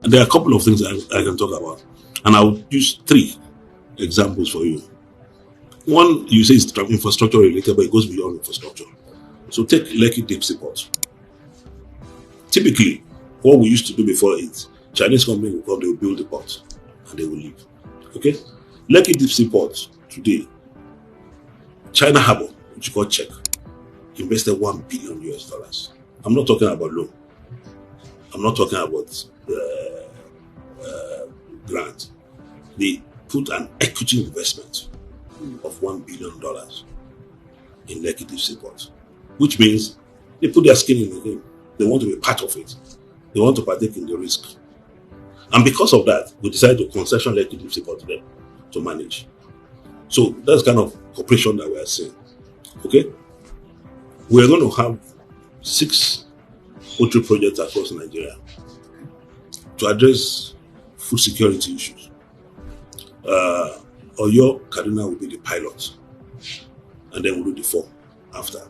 There are a couple of things I can talk about, and I'll use 3 examples for you. One, you say it's infrastructure related, but it goes beyond infrastructure. So take Lekki Deep Sea Port. Typically, what we used to do before is Chinese company will come, they will build the port, and they will leave. Okay? Lekki Deep Sea Port today, China Harbour, which you call Czech, invested $1 billion US. I'm not talking about loan. I'm not talking about grant. They put an equity investment of $1 billion in Lekki Deep Sea Port, which means they put their skin in the game. They want to be part of it. They want to partake in the risk. And because of that, we decided to concession Lekki Deep Sea Port to them to manage. So that's kind of cooperation that we are seeing. Okay? We are going to have 6 poultry projects across Nigeria to address food security issues. Oyo, Kaduna will be the pilot, and then we'll do the 4 after.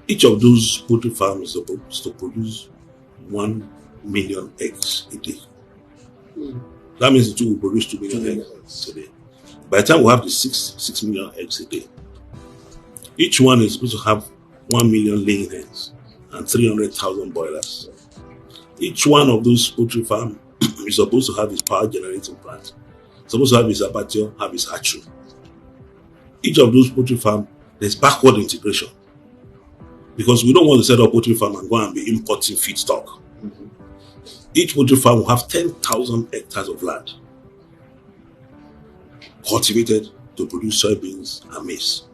Each of those poultry farms is supposed to produce 1 million eggs a day. That means the 2 will produce 2 million eggs a day. By the time we have the 6 million eggs a day, each one is supposed to have 1 million laying hens and 300,000 boilers. Each one of those poultry farms is supposed to have its power generating plant, supposed to have its abattoir, have its hatchery. Each of those poultry farms, there's backward integration, because we don't want to set up poultry farm and go and be importing feedstock. Each poultry farm will have 10,000 hectares of land cultivated to produce soybeans and maize.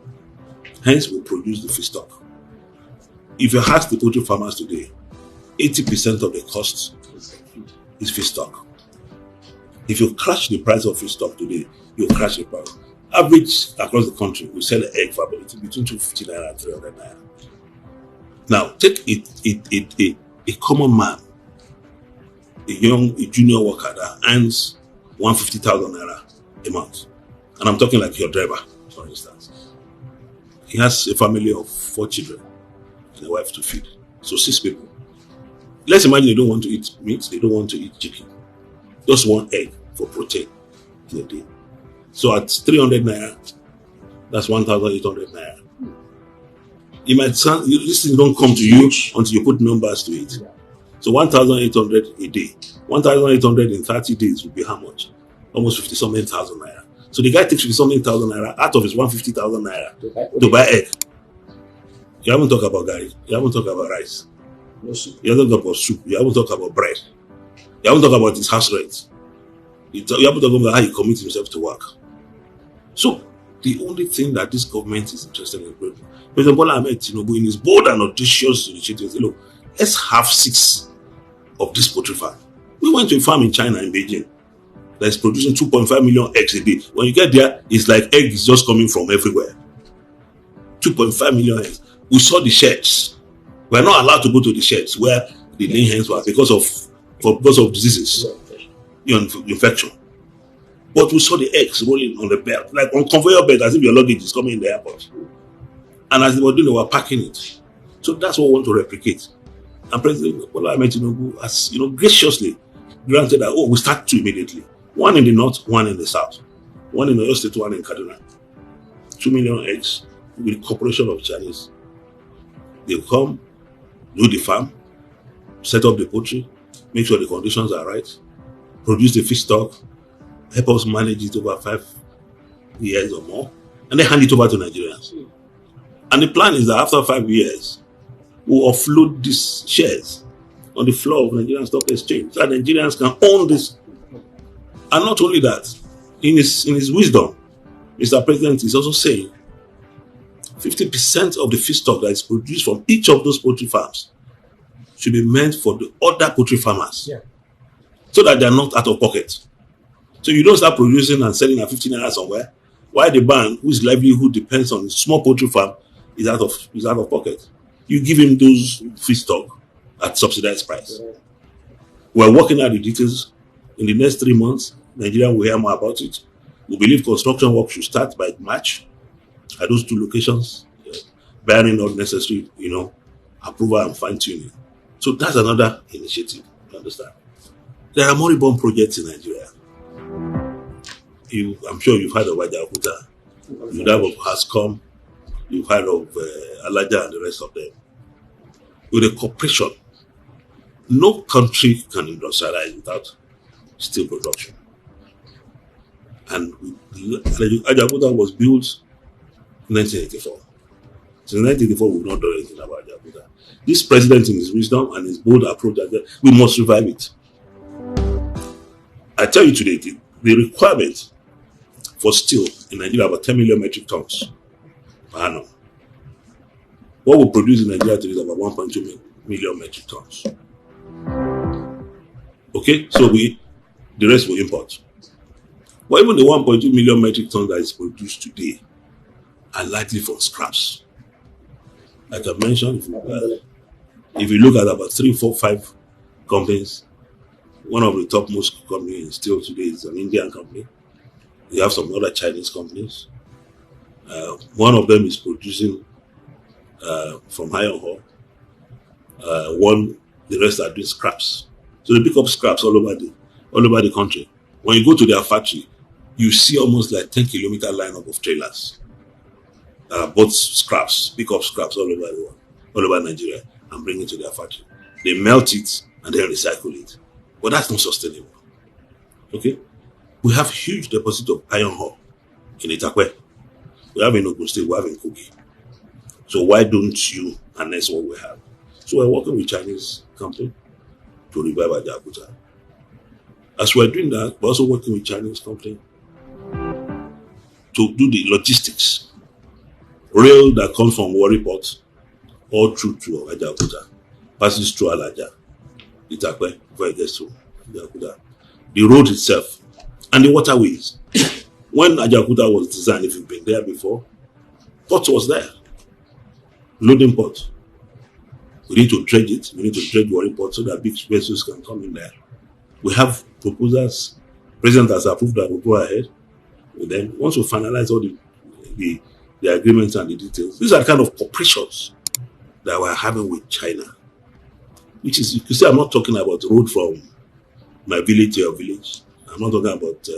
Hence, we produce the feedstock. If you ask the poultry farmers today, 80% of the cost is feedstock. If you crash the price of feedstock today, you'll crash the price. Average across the country, we sell an egg for between 250 naira and 300 naira. Now, take a common man, a junior worker that earns 150,000 naira a month. And I'm talking like your driver, for instance. He has a family of 4 children and a wife to feed. So 6 people. Let's imagine they don't want to eat meat, they don't want to eat chicken. Just 1 egg for protein in a day. So at 300 naira, that's 1,800 naira. It might sound, this thing don't come to you until you put numbers to it. So 1,800 a day. 1,800 in 30 days would be how much? Almost 50-something thousand naira. So the guy takes 50-something thousand naira out of his 150,000 naira to buy egg. You haven't talked about gari. You haven't talked about rice. You haven't talked about soup. You haven't talked about bread. You haven't talked about his house rent. You haven't talked about how he commits himself to work. So the only thing that this government is interested in, President Bola Ahmed Tinubu, in his bold and audacious initiatives, look, let's have 6 of this poultry farm. We went to a farm in China, in Beijing, that is producing 2.5 million eggs a day. When you get there, it's like eggs just coming from everywhere. 2.5 million eggs. We saw the sheds. We're not allowed to go to the sheds where the laying hens were because of diseases, infection. But we saw the eggs rolling on the belt, like on conveyor belt, as if your luggage is coming in the airport. And as they were doing, they were packing it. So that's what we want to replicate. And President Bola Ahmed Tinubu has, graciously granted that, we start 2 immediately. 1 in the north, 1 in the south. 1 in Oyo State, 1 in Kaduna. 2 million eggs with cooperation of Chinese. They'll come, do the farm, set up the poultry, make sure the conditions are right, produce the feedstock, help us manage it over 5 years or more, and then hand it over to Nigerians. And the plan is that after 5 years, we'll offload these shares on the floor of Nigerian Stock Exchange so that Nigerians can own this. And not only that, in his wisdom, Mr. President is also saying 50% of the feedstock that is produced from each of those poultry farms should be meant for the other poultry farmers, so that they are not out of pocket. So you don't start producing and selling at 15 naira somewhere, while the man whose livelihood depends on his small poultry farm is out of pocket. You give him those feedstock at subsidized price. We're working out the details. In the next 3 months, Nigeria will hear more about it. We believe construction work should start by March at those 2 locations, bearing all necessary, approval and fine-tuning. So that's another initiative, you understand? There are moribund projects in Nigeria. I'm sure you've heard of Ajaokuta. You've heard of Hascom. You've heard of Alaja and the rest of them. With a corporation, no country can industrialize without steel production. And Ajaokuta was built in 1984. Since 1984, we've not done anything about Ajaokuta. This president, in his wisdom and his bold approach, we must revive it. I tell you today, the requirement for steel in Nigeria about 10 million metric tons per annum. What we produce in Nigeria today is about 1.2 million metric tons. Okay, so the rest we import. But even the 1.2 million metric tons that is produced today are likely from scraps. Like I mentioned, if you look at about 3, 4, 5 companies, one of the topmost companies in steel today is an Indian company. We have some other Chinese companies. One of them is producing from iron ore. The rest are doing scraps. So they pick up scraps all over the country. When you go to their factory, you see almost like 10-kilometer lineup of trailers. Both scraps, pick up scraps all over Nigeria and bring it to their factory. They melt it and then recycle it. But that's not sustainable. Okay? We have huge deposit of iron ore in Itakwe. We have in Ogun State, we have in Kogi. So why don't you harness what we have? So we're working with Chinese company to revive Ajaokuta. As we're doing that, we're also working with Chinese company to do the logistics. Rail that comes from Warri Port all through to Ajaokuta, passes through Alaja, Itakwe, before it gets to Ajaokuta. The road itself and the waterways. When Ajaokuta was designed, if you've been there before, port was there. Loading port. We need to dredge it. We need to dredge Warri Port so that big vessels can come in there. We have proposals. President has approved that we'll go ahead. And then once we finalize all the agreements and the details, these are the kind of cooperations that we're having with China. Which is, you can see, I'm not talking about road from my village to your village. I'm not talking about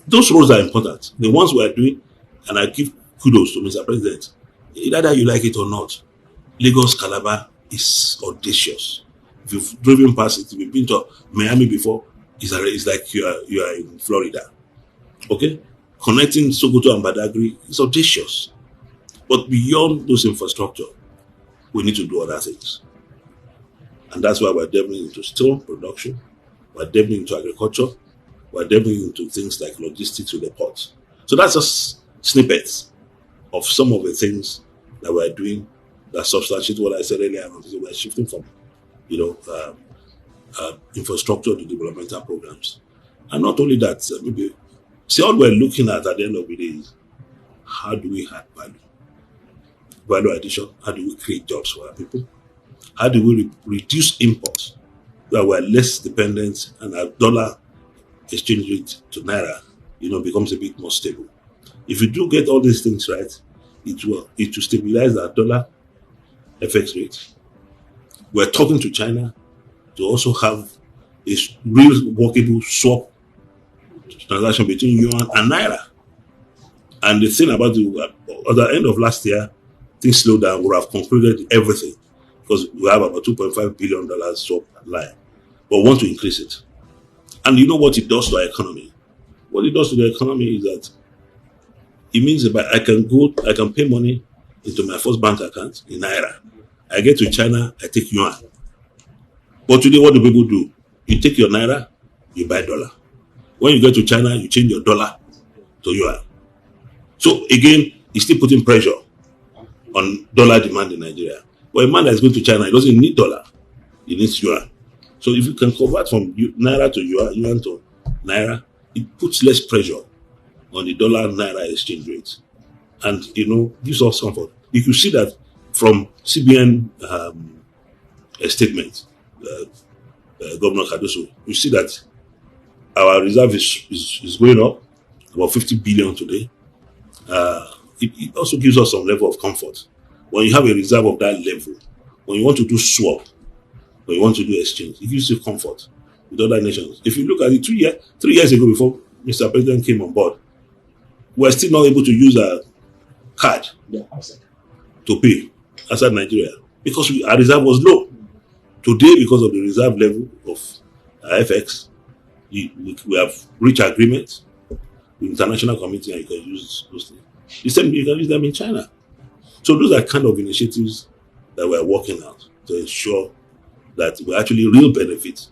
those roads are important. The ones we are doing, and I give kudos to Mr. President. Either you like it or not, Lagos Calabar is audacious. If you've driven past it, if you've been to Miami before, it's like you are in Florida. Okay? Connecting Sokoto and Badagry is audacious. But beyond those infrastructure, we need to do other things. And that's why we're delving into steel production, we're delving into agriculture, we're delving into things like logistics with the ports. So that's just snippets of some of the things that we're doing that substantiate what I said earlier. We're shifting from, infrastructure to developmental programs. And not only that, all we're looking at the end of the day is how do we add value addition, how do we create jobs for our people, how do we reduce imports so that we're less dependent and our dollar exchange rate to naira becomes a bit more stable. If you do get all these things right, it will stabilize our dollar FX rate. We're talking to China to also have a real workable swap transaction between yuan and naira. And the thing about at the end of last year, things slowed down. We have concluded everything because we have about $2.5 billion swap line, but we want to increase it. And you know what it does to our economy? What it does to the economy is that it means that I can pay money into my first bank account in naira. I get to China, I take yuan. But today, what do people do? You take your naira, you buy dollar. When you get to China, you change your dollar to yuan. So again, it's still putting pressure on dollar demand in Nigeria. But a man that's going to China, he doesn't need dollar. He needs yuan. So if you can convert from naira to yuan, yuan to naira, it puts less pressure on the dollar-naira exchange rate. And, gives us comfort. You can see that from CBN statement, Governor Cardoso, you see that our reserve is going up, about 50 billion today. It also gives us some level of comfort. When you have a reserve of that level, when you want to do swap, when you want to do exchange, it gives you comfort. with other nations. If you look at it 3 years ago before Mr. President came on board, we're still not able to use a card to pay outside Nigeria because our reserve was low. Today, because of the reserve level of FX, we have reached agreements with international community and you can use those things. The same, you can use them in China. So those are kind of initiatives that we're working out to ensure that we actually real benefit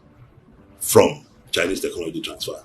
from Chinese technology transfer.